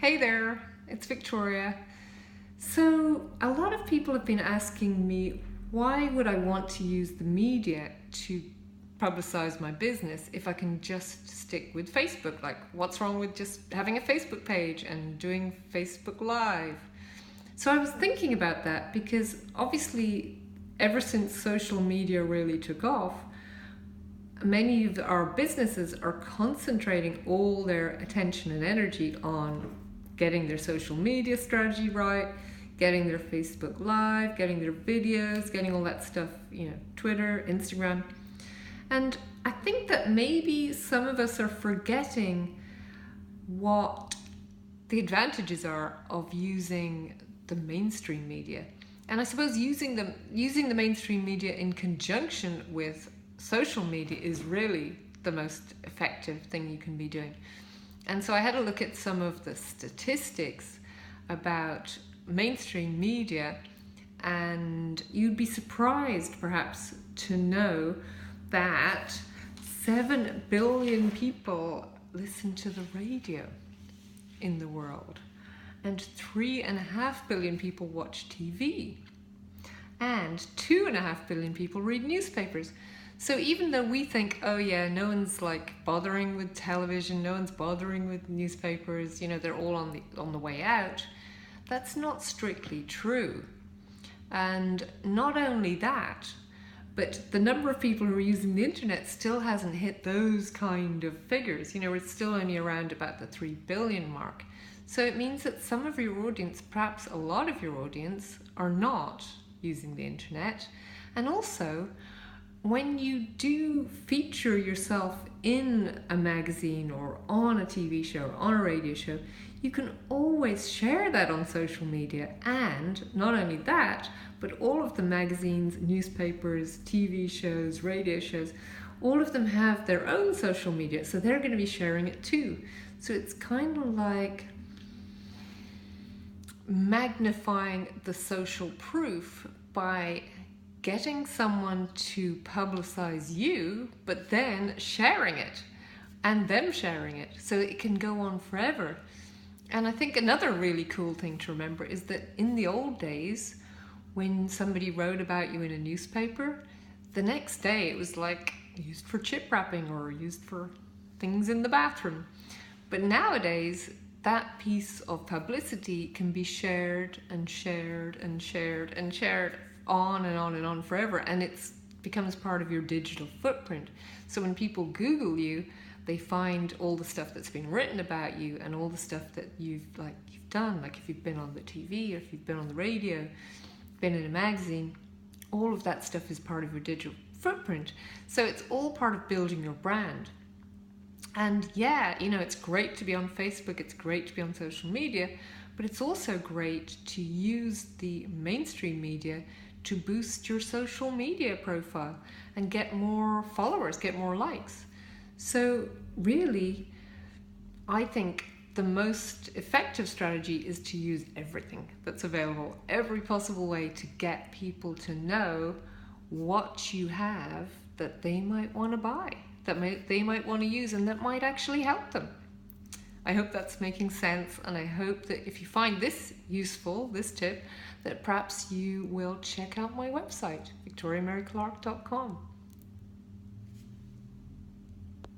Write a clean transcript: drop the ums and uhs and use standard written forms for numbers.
Hey there, it's Victoria. So, a lot of people have been asking me why would I want to use the media to publicize my business if I can just stick with Facebook? Like, what's wrong with just having a Facebook page and doing Facebook Live? So, I was thinking about that because obviously, ever since social media really took off, many of our businesses are concentrating all their attention and energy on getting their social media strategy right, getting their Facebook Live, getting their videos, getting all that stuff, Twitter, Instagram. And I think that maybe some of us are forgetting what the advantages are of using the mainstream media. And I suppose using the mainstream media in conjunction with social media is really the most effective thing you can be doing. And so I had a look at some of the statistics about mainstream media, and you'd be surprised perhaps to know that 7 billion people listen to the radio in the world, and 3.5 billion people watch TV, and 2.5 billion people read newspapers. So even though we think, oh yeah, no one's like bothering with television, no one's bothering with newspapers, they're all on the way out, that's not strictly true. And not only that, but the number of people who are using the internet still hasn't hit those kind of figures. It's still only around about the 3 billion mark. So it means that some of your audience, perhaps a lot of your audience, are not using the internet. And also, when you do feature yourself in a magazine or on a TV show or on a radio show, you can always share that on social media. And not only that, but all of the magazines, newspapers, TV shows, radio shows, all of them have their own social media, so they're going to be sharing it too. So it's kind of like magnifying the social proof by getting someone to publicize you, but then sharing it, and them sharing it, so it can go on forever. And I think another really cool thing to remember is that in the old days, when somebody wrote about you in a newspaper, the next day it was like used for chip wrapping or used for things in the bathroom. But nowadays, that piece of publicity can be shared and shared and shared and shared on and on and on forever, and it becomes part of your digital footprint. So when people Google you, they find all the stuff that's been written about you and all the stuff that you've done, like if you've been on the TV or if you've been on the radio, been in a magazine, all of that stuff is part of your digital footprint. So it's all part of building your brand. And yeah, it's great to be on Facebook, it's great to be on social media, but it's also great to use the mainstream media to boost your social media profile and get more followers, get more likes. So really, I think the most effective strategy is to use everything that's available, every possible way to get people to know what you have that they might want to buy, they might want to use, and that might actually help them. I hope that's making sense, and I hope that if you find this useful, this tip, that perhaps you will check out my website, victoriamaryclark.com.